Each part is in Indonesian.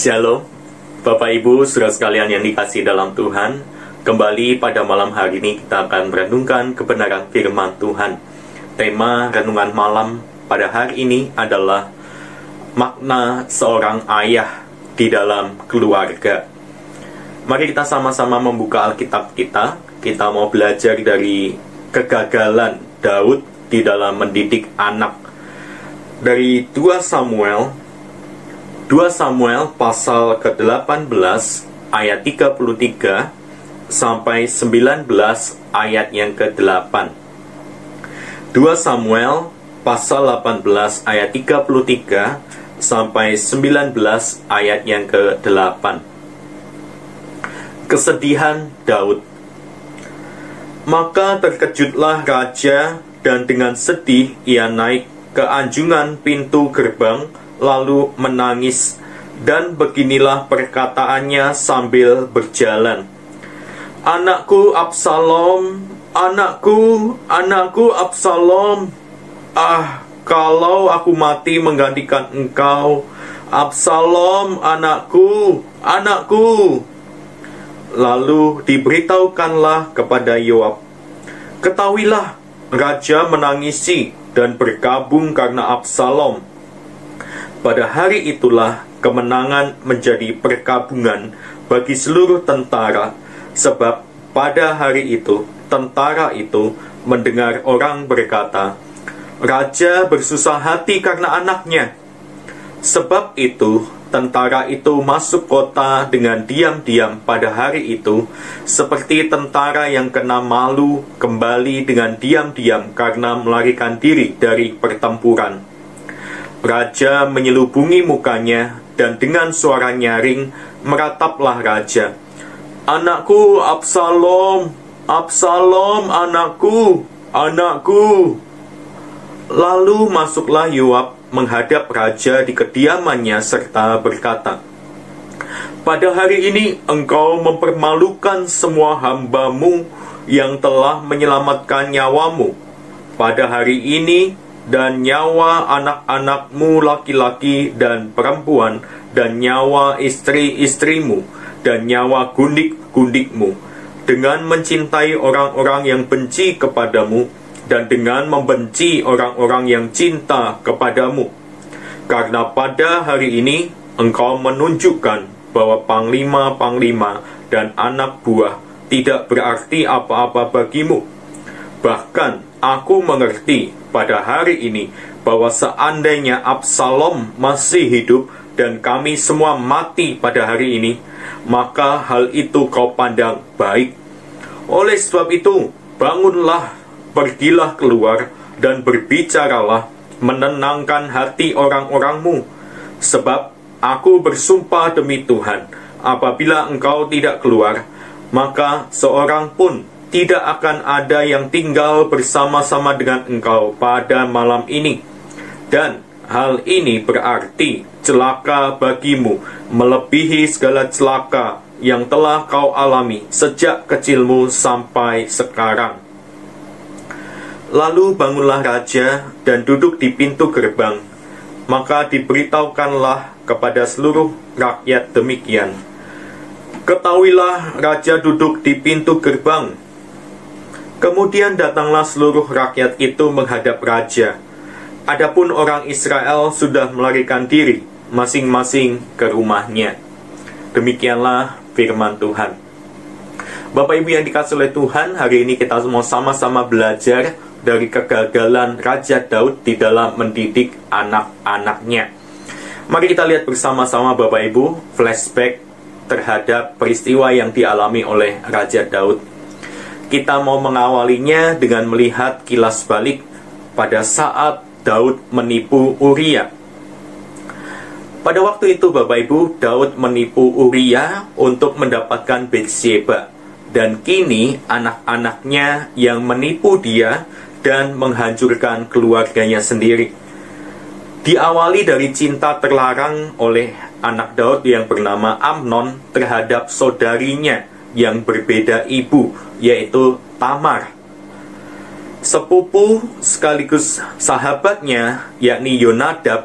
Shalom, Bapak Ibu, saudara sekalian yang dikasihi dalam Tuhan. Kembali pada malam hari ini kita akan merenungkan kebenaran firman Tuhan. Tema renungan malam pada hari ini adalah makna seorang ayah di dalam keluarga. Mari kita sama-sama membuka Alkitab kita. Kita mau belajar dari kegagalan Daud di dalam mendidik anak. Dari 2 Samuel pasal ke-18 ayat 33 sampai 19 ayat yang ke-8. 2 Samuel pasal 18 ayat 33 sampai 19 ayat yang ke-8. Kesedihan Daud. Maka terkejutlah raja, dan dengan sedih ia naik ke anjungan pintu gerbang, lalu menangis, dan beginilah perkataannya sambil berjalan. Anakku Absalom, anakku Absalom. Ah, kalau aku mati menggantikan engkau, Absalom anakku. Lalu diberitahukanlah kepada Yoab, ketahuilah, raja menangisi dan berkabung karena Absalom. Pada hari itulah kemenangan menjadi perkabungan bagi seluruh tentara, sebab pada hari itu tentara itu mendengar orang berkata, raja bersusah hati karena anaknya. Sebab itu tentara itu masuk kota dengan diam-diam pada hari itu, seperti tentara yang kena malu kembali dengan diam-diam karena melarikan diri dari pertempuran. Raja menyelubungi mukanya, dan dengan suara nyaring merataplah raja. Anakku Absalom, Absalom anakku. Lalu masuklah Yoab menghadap raja di kediamannya serta berkata, pada hari ini engkau mempermalukan semua hamba-Mu yang telah menyelamatkan nyawamu. Pada hari ini dan nyawa anak-anak-Mu laki-laki dan perempuan, dan nyawa istri-istrimu, dan nyawa gundik-gundikmu, dengan mencintai orang-orang yang benci kepadamu, dan dengan membenci orang-orang yang cinta kepadamu. Karena pada hari ini engkau menunjukkan bahwa panglima-panglima dan anak buah tidak berarti apa-apa bagimu. Bahkan aku mengerti pada hari ini bahwa seandainya Absalom masih hidup dan kami semua mati pada hari ini, maka hal itu kau pandang baik. Oleh sebab itu, bangunlah, pergilah keluar, dan berbicaralah, menenangkan hati orang-orangmu. Sebab aku bersumpah demi Tuhan, apabila engkau tidak keluar, maka seorang pun tidak akan ada yang tinggal bersama-sama dengan engkau pada malam ini. Dan hal ini berarti celaka bagimu, melebihi segala celaka yang telah kau alami sejak kecilmu sampai sekarang. Lalu bangunlah raja dan duduk di pintu gerbang. Maka diberitahukanlah kepada seluruh rakyat demikian. Ketahuilah, raja duduk di pintu gerbang. Kemudian datanglah seluruh rakyat itu menghadap raja. Adapun orang Israel sudah melarikan diri masing-masing ke rumahnya. Demikianlah firman Tuhan. Bapak Ibu yang dikasihi oleh Tuhan, hari ini kita semua sama-sama belajar dari kegagalan Raja Daud di dalam mendidik anak-anaknya. Mari kita lihat bersama-sama Bapak Ibu flashback terhadap peristiwa yang dialami oleh Raja Daud. Kita mau mengawalinya dengan melihat kilas balik pada saat Daud menipu Uria. Pada waktu itu Bapak Ibu, Daud menipu Uria untuk mendapatkan Batsheba. Dan kini anak-anaknya yang menipu dia dan menghancurkan keluarganya sendiri. Diawali dari cinta terlarang oleh anak Daud yang bernama Amnon terhadap saudarinya yang berbeda ibu, yaitu Tamar. Sepupu sekaligus sahabatnya, yakni Yonadab,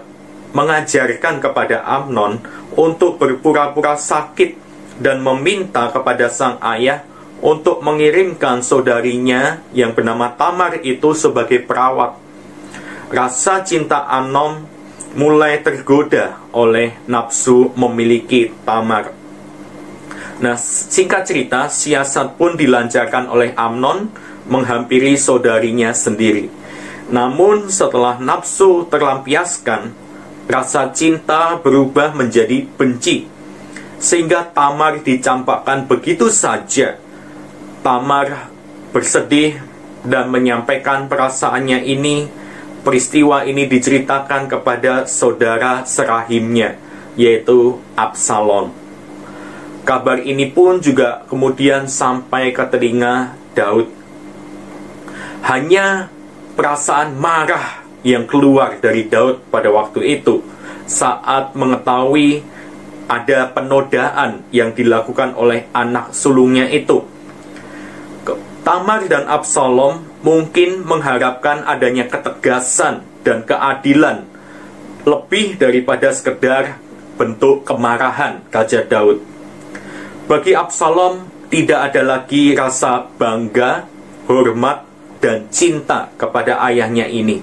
mengajarkan kepada Amnon untuk berpura-pura sakit dan meminta kepada sang ayah untuk mengirimkan saudarinya yang bernama Tamar itu sebagai perawat. Rasa cinta Amnon mulai tergoda oleh nafsu memiliki Tamar. Nah, singkat cerita, siasat pun dilancarkan oleh Amnon menghampiri saudarinya sendiri. Namun setelah nafsu terlampiaskan, rasa cinta berubah menjadi benci, sehingga Tamar dicampakkan begitu saja. Tamar bersedih dan menyampaikan perasaannya ini. Peristiwa ini diceritakan kepada saudara serahimnya, yaitu Absalom. Kabar ini pun juga kemudian sampai ke telinga Daud. Hanya perasaan marah yang keluar dari Daud pada waktu itu saat mengetahui ada penodaan yang dilakukan oleh anak sulungnya itu. Tamar dan Absalom mungkin mengharapkan adanya ketegasan dan keadilan lebih daripada sekedar bentuk kemarahan Raja Daud. Bagi Absalom tidak ada lagi rasa bangga, hormat, dan cinta kepada ayahnya ini.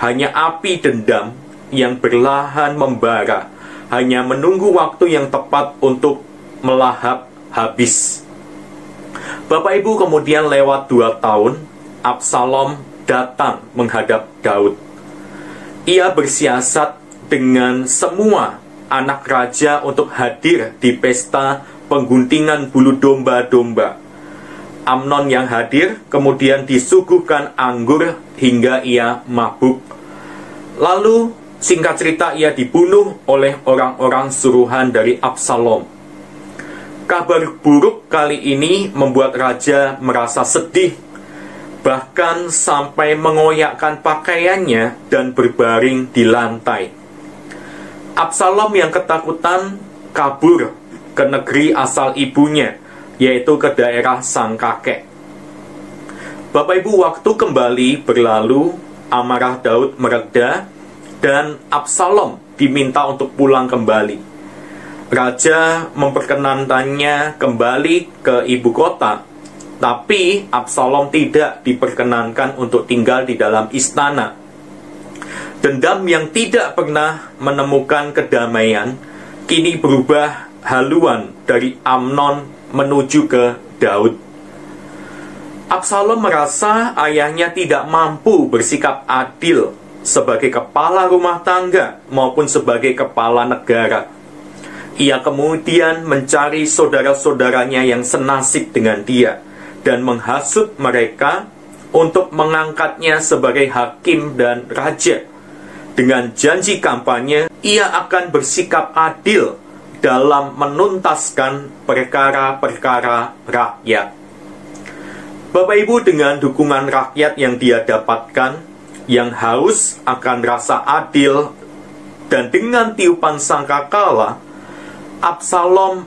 Hanya api dendam yang berlahan membara, hanya menunggu waktu yang tepat untuk melahap habis. Bapak Ibu, kemudian lewat 2 tahun, Absalom datang menghadap Daud. Ia bersiasat dengan semua anak raja untuk hadir di pesta pengguntingan bulu domba-domba. Amnon yang hadir kemudian disuguhkan anggur hingga ia mabuk. Lalu singkat cerita ia dibunuh oleh orang-orang suruhan dari Absalom. Kabar buruk kali ini membuat raja merasa sedih, bahkan sampai mengoyakkan pakaiannya dan berbaring di lantai. Absalom yang ketakutan kabur ke negeri asal ibunya, yaitu ke daerah sang kakek. Bapak Ibu, waktu kembali berlalu, amarah Daud mereda, dan Absalom diminta untuk pulang kembali. Raja memperkenankannya kembali ke ibu kota, tapi Absalom tidak diperkenankan untuk tinggal di dalam istana. Dendam yang tidak pernah menemukan kedamaian, kini berubah haluan dari Amnon menuju ke Daud. Absalom merasa ayahnya tidak mampu bersikap adil sebagai kepala rumah tangga maupun sebagai kepala negara. Ia kemudian mencari saudara-saudaranya yang senasib dengan dia dan menghasut mereka untuk mengangkatnya sebagai hakim dan raja. Dengan janji kampanye, ia akan bersikap adil dalam menuntaskan perkara-perkara rakyat. Bapak Ibu, dengan dukungan rakyat yang dia dapatkan, yang haus akan rasa adil, dan dengan tiupan sangkakala, Absalom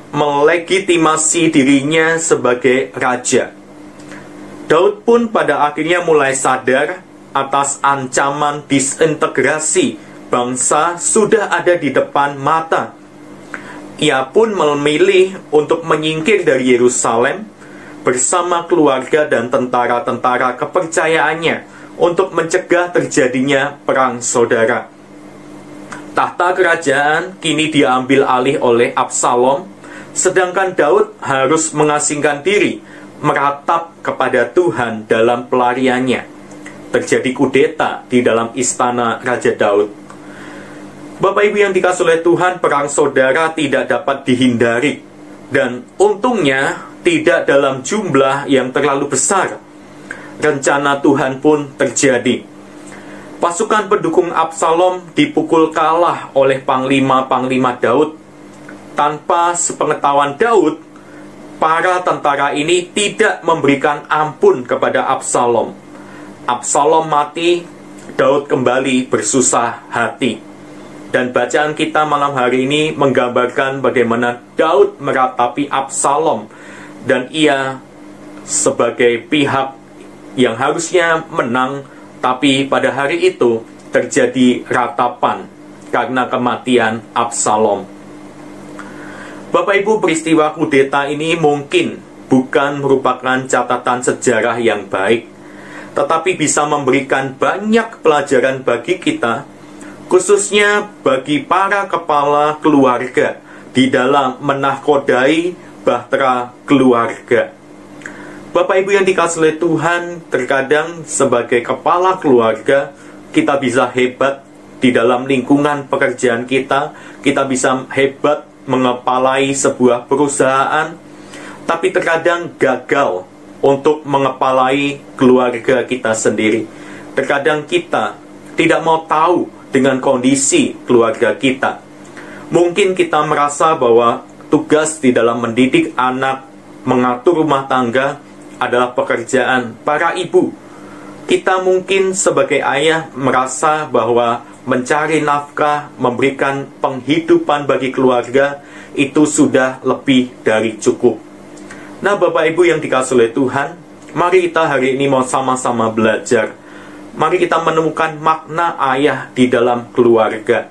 melegitimasi dirinya sebagai raja. Daud pun pada akhirnya mulai sadar atas ancaman disintegrasi bangsa sudah ada di depan mata. Ia pun memilih untuk menyingkir dari Yerusalem bersama keluarga dan tentara-tentara kepercayaannya untuk mencegah terjadinya perang saudara. Tahta kerajaan kini diambil alih oleh Absalom, sedangkan Daud harus mengasingkan diri, meratap kepada Tuhan dalam pelariannya. Terjadi kudeta di dalam istana Raja Daud. Bapak Ibu yang dikasihi oleh Tuhan, perang saudara tidak dapat dihindari, dan untungnya tidak dalam jumlah yang terlalu besar. Rencana Tuhan pun terjadi. Pasukan pendukung Absalom dipukul kalah oleh panglima-panglima Daud. Tanpa sepengetahuan Daud, para tentara ini tidak memberikan ampun kepada Absalom. Absalom mati, Daud kembali bersusah hati. Dan bacaan kita malam hari ini menggambarkan bagaimana Daud meratapi Absalom, dan ia sebagai pihak yang harusnya menang, tapi pada hari itu terjadi ratapan. karena kematian Absalom. Bapak Ibu, peristiwa kudeta ini mungkin bukan merupakan catatan sejarah yang baik, tetapi bisa memberikan banyak pelajaran bagi kita, khususnya bagi para kepala keluarga di dalam menahkodai bahtera keluarga. Bapak Ibu yang dikasihi oleh Tuhan, terkadang sebagai kepala keluarga, kita bisa hebat di dalam lingkungan pekerjaan kita bisa hebat mengepalai sebuah perusahaan, tapi terkadang gagal untuk mengepalai keluarga kita sendiri. Terkadang kita tidak mau tahu dengan kondisi keluarga kita. Mungkin kita merasa bahwa tugas di dalam mendidik anak, mengatur rumah tangga adalah pekerjaan para ibu. Kita mungkin sebagai ayah merasa bahwa mencari nafkah, memberikan penghidupan bagi keluarga, itu sudah lebih dari cukup. Nah, Bapak Ibu yang dikasihi oleh Tuhan, mari kita hari ini mau sama-sama belajar. Mari kita menemukan makna ayah di dalam keluarga.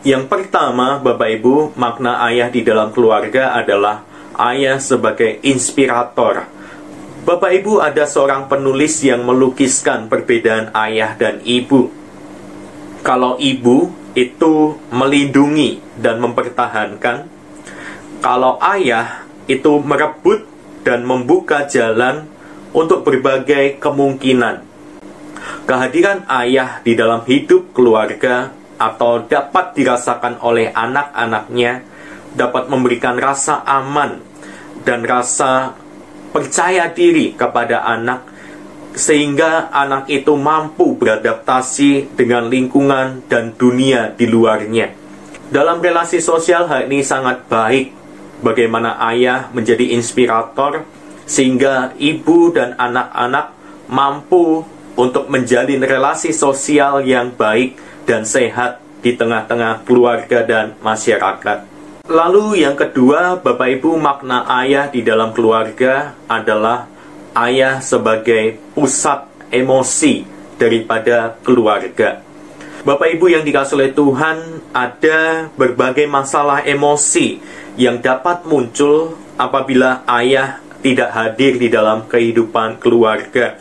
Yang pertama, Bapak Ibu, makna ayah di dalam keluarga adalah ayah sebagai inspirator. Bapak Ibu, ada seorang penulis yang melukiskan perbedaan ayah dan ibu. Kalau ibu itu melindungi dan mempertahankan, kalau ayah itu merebut dan membuka jalan untuk berbagai kemungkinan. Kehadiran ayah di dalam hidup keluarga atau dapat dirasakan oleh anak-anaknya dapat memberikan rasa aman dan rasa percaya diri kepada anak, sehingga anak itu mampu beradaptasi dengan lingkungan dan dunia di luarnya. Dalam relasi sosial, hal ini sangat baik bagaimana ayah menjadi inspirator, sehingga ibu dan anak-anak mampu untuk menjalin relasi sosial yang baik dan sehat di tengah-tengah keluarga dan masyarakat. Lalu yang kedua, Bapak Ibu, makna ayah di dalam keluarga adalah ayah sebagai pusat emosi daripada keluarga. Bapak Ibu yang dikasihi oleh Tuhan, ada berbagai masalah emosi yang dapat muncul apabila ayah tidak hadir di dalam kehidupan keluarga,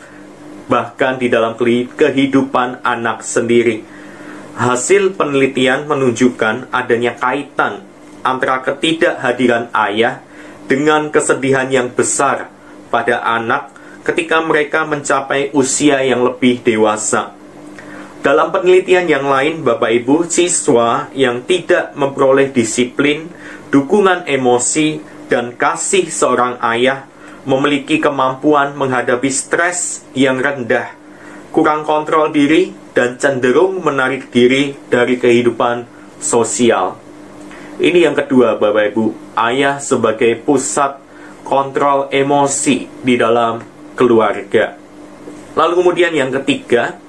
bahkan di dalam kehidupan anak sendiri. Hasil penelitian menunjukkan adanya kaitan antara ketidakhadiran ayah dengan kesedihan yang besar pada anak ketika mereka mencapai usia yang lebih dewasa. Dalam penelitian yang lain, Bapak Ibu, siswa yang tidak memperoleh disiplin, dukungan emosi, dan kasih seorang ayah memiliki kemampuan menghadapi stres yang rendah, kurang kontrol diri, dan cenderung menarik diri dari kehidupan sosial. Ini yang kedua, Bapak Ibu, ayah sebagai pusat kontrol emosi di dalam keluarga. Lalu kemudian yang ketiga,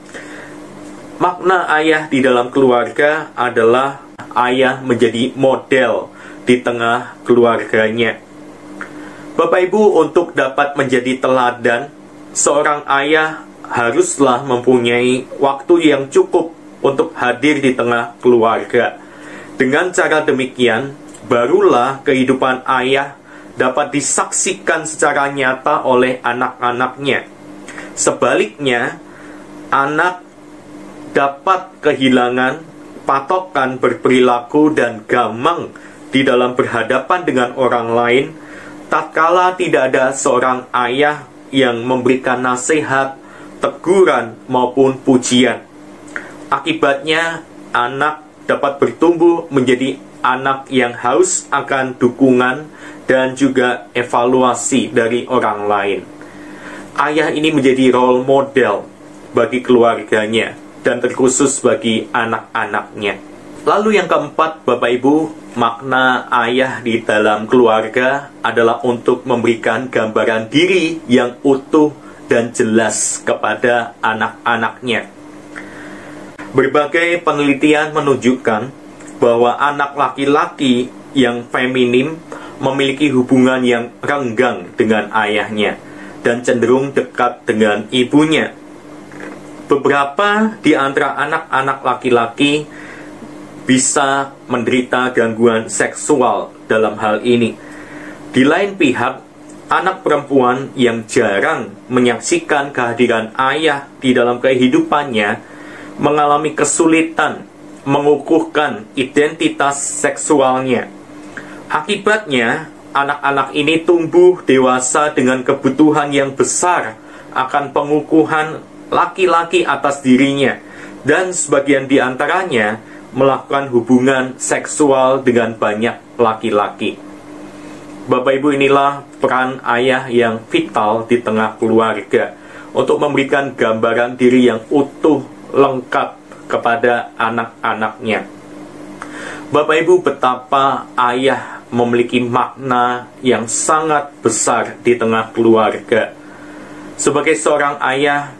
makna ayah di dalam keluarga adalah ayah menjadi model di tengah keluarganya. Bapak Ibu, untuk dapat menjadi teladan, seorang ayah haruslah mempunyai waktu yang cukup untuk hadir di tengah keluarga. Dengan cara demikian, barulah kehidupan ayah dapat disaksikan secara nyata oleh anak-anaknya. Sebaliknya, anak dapat kehilangan patokan berperilaku dan gamang di dalam berhadapan dengan orang lain, tatkala tidak ada seorang ayah yang memberikan nasihat, teguran, maupun pujian. Akibatnya, anak dapat bertumbuh menjadi anak yang haus akan dukungan dan juga evaluasi dari orang lain. Ayah ini menjadi role model bagi keluarganya dan terkhusus bagi anak-anaknya. Lalu yang keempat, Bapak Ibu, makna ayah di dalam keluarga adalah untuk memberikan gambaran diri yang utuh dan jelas kepada anak-anaknya. Berbagai penelitian menunjukkan bahwa anak laki-laki yang feminim memiliki hubungan yang renggang dengan ayahnya dan cenderung dekat dengan ibunya. Beberapa di antara anak-anak laki-laki bisa menderita gangguan seksual dalam hal ini. Di lain pihak, anak perempuan yang jarang menyaksikan kehadiran ayah di dalam kehidupannya mengalami kesulitan mengukuhkan identitas seksualnya. Akibatnya, anak-anak ini tumbuh dewasa dengan kebutuhan yang besar akan pengukuhan laki-laki atas dirinya, dan sebagian di antaranya melakukan hubungan seksual dengan banyak laki-laki. Bapak Ibu, inilah peran ayah yang vital di tengah keluarga untuk memberikan gambaran diri yang utuh, lengkap kepada anak-anaknya. Bapak Ibu, betapa ayah memiliki makna yang sangat besar di tengah keluarga. Sebagai seorang ayah,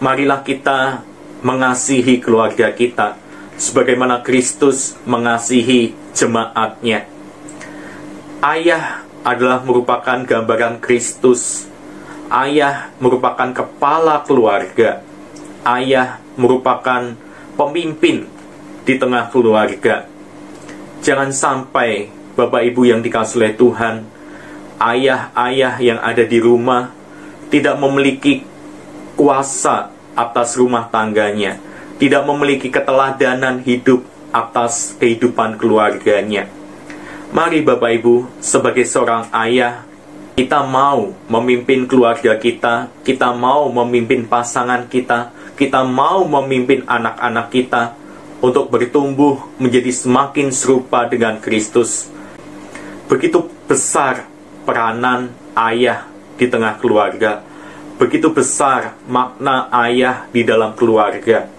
marilah kita mengasihi keluarga kita sebagaimana Kristus mengasihi jemaatnya. Ayah adalah merupakan gambaran Kristus. Ayah merupakan kepala keluarga. Ayah merupakan pemimpin di tengah keluarga. Jangan sampai Bapak Ibu yang dikasihi oleh Tuhan, ayah-ayah yang ada di rumah tidak memiliki kuasa atas rumah tangganya, tidak memiliki keteladanan hidup atas kehidupan keluarganya. Mari Bapak Ibu, sebagai seorang ayah, kita mau memimpin keluarga kita mau memimpin pasangan kita mau memimpin anak-anak kita untuk bertumbuh menjadi semakin serupa dengan Kristus. Begitu besar peranan ayah di tengah keluarga. Begitu besar makna ayah di dalam keluarga.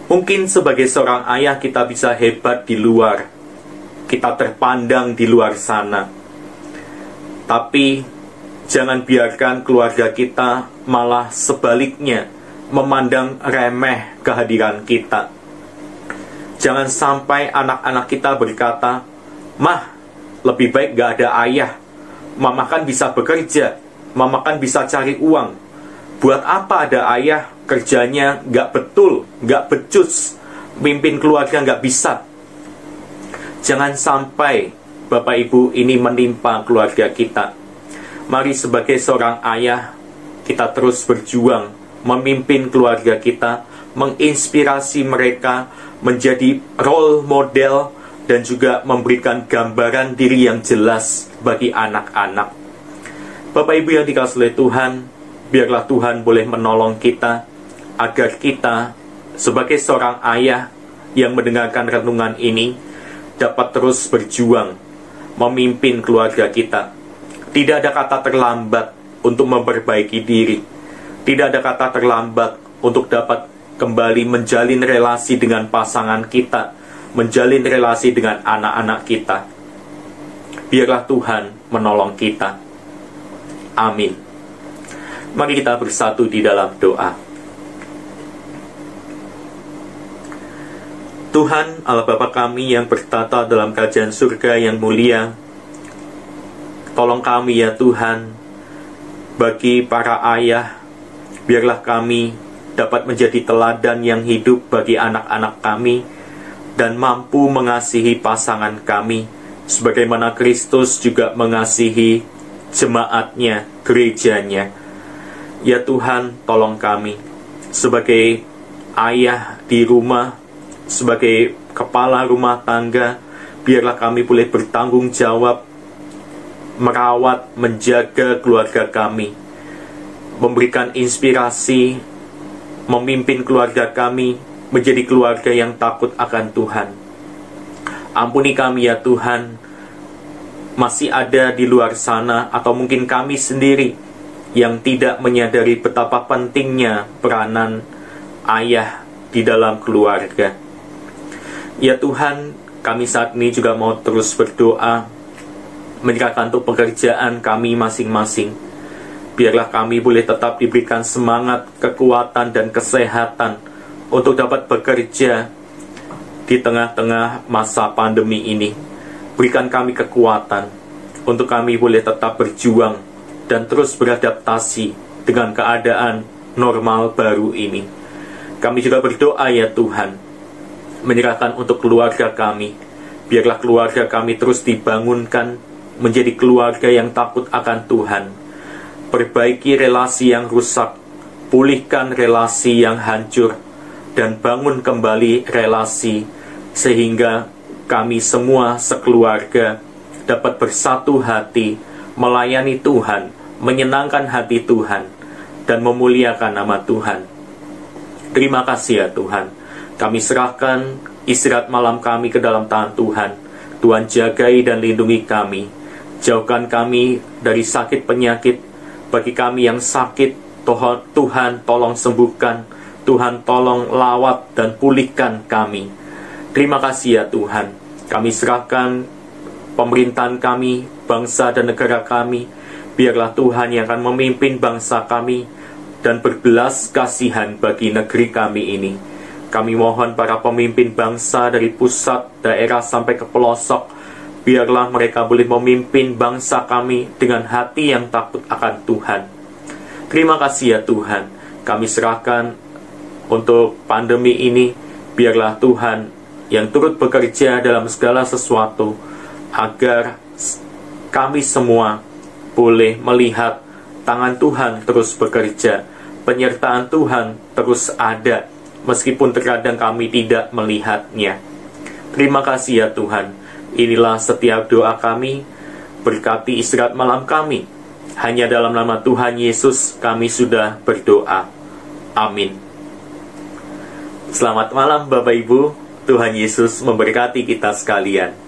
Mungkin sebagai seorang ayah kita bisa hebat di luar. Kita terpandang di luar sana. Tapi jangan biarkan keluarga kita malah sebaliknya memandang remeh kehadiran kita. Jangan sampai anak-anak kita berkata, "Mah, lebih baik gak ada ayah. Mama kan bisa bekerja. Mama kan bisa cari uang. Buat apa ada ayah? Kerjanya gak betul, gak becus. Mimpin keluarga gak bisa." Jangan sampai Bapak Ibu ini menimpa keluarga kita. Mari sebagai seorang ayah, kita terus berjuang memimpin keluarga kita, menginspirasi mereka menjadi role model, dan juga memberikan gambaran diri yang jelas bagi anak-anak. Bapak Ibu yang dikasihi oleh Tuhan, biarlah Tuhan boleh menolong kita agar kita sebagai seorang ayah yang mendengarkan renungan ini dapat terus berjuang memimpin keluarga kita. Tidak ada kata terlambat untuk memperbaiki diri. Tidak ada kata terlambat untuk dapat kembali menjalin relasi dengan pasangan kita, menjalin relasi dengan anak-anak kita. Biarlah Tuhan menolong kita. Amin. Mari kita bersatu di dalam doa. Tuhan Allah Bapa kami yang bertata dalam kerajaan surga yang mulia, tolong kami ya Tuhan, bagi para ayah, biarlah kami dapat menjadi teladan yang hidup bagi anak-anak kami, dan mampu mengasihi pasangan kami, sebagaimana Kristus juga mengasihi jemaatnya, gerejanya. Ya Tuhan, tolong kami, sebagai ayah di rumah, sebagai kepala rumah tangga, biarlah kami boleh bertanggung jawab merawat, menjaga keluarga kami, memberikan inspirasi, memimpin keluarga kami menjadi keluarga yang takut akan Tuhan. Ampuni kami ya Tuhan, masih ada di luar sana, atau mungkin kami sendiri yang tidak menyadari betapa pentingnya peranan ayah di dalam keluarga. Ya Tuhan, kami saat ini juga mau terus berdoa, menyerahkan untuk pekerjaan kami masing-masing. Biarlah kami boleh tetap diberikan semangat, kekuatan, dan kesehatan untuk dapat bekerja di tengah-tengah masa pandemi ini. Berikan kami kekuatan untuk kami boleh tetap berjuang dan terus beradaptasi dengan keadaan normal baru ini. Kami juga berdoa ya Tuhan, menyerahkan untuk keluarga kami. Biarlah keluarga kami terus dibangunkan menjadi keluarga yang takut akan Tuhan. Perbaiki relasi yang rusak, pulihkan relasi yang hancur, dan bangun kembali relasi, sehingga kami semua sekeluarga dapat bersatu hati, melayani Tuhan, menyenangkan hati Tuhan, dan memuliakan nama Tuhan. Terima kasih ya Tuhan. Kami serahkan istirahat malam kami ke dalam tangan Tuhan. Tuhan jagai dan lindungi kami. Jauhkan kami dari sakit penyakit. Bagi kami yang sakit, Tuhan tolong sembuhkan. Tuhan tolong lawat dan pulihkan kami. Terima kasih ya Tuhan. Kami serahkan pemerintahan kami, bangsa dan negara kami. Biarlah Tuhan yang akan memimpin bangsa kami dan berbelas kasihan bagi negeri kami ini. Kami mohon para pemimpin bangsa dari pusat, daerah sampai ke pelosok, biarlah mereka boleh memimpin bangsa kami dengan hati yang takut akan Tuhan. Terima kasih ya Tuhan. Kami serahkan untuk pandemi ini, biarlah Tuhan yang turut bekerja dalam segala sesuatu, agar kami semua boleh melihat tangan Tuhan terus bekerja, penyertaan Tuhan terus ada, meskipun terkadang kami tidak melihatnya. Terima kasih ya Tuhan. Inilah setiap doa kami, berkati istirahat malam kami. Hanya dalam nama Tuhan Yesus kami sudah berdoa. Amin. Selamat malam Bapak Ibu, Tuhan Yesus memberkati kita sekalian.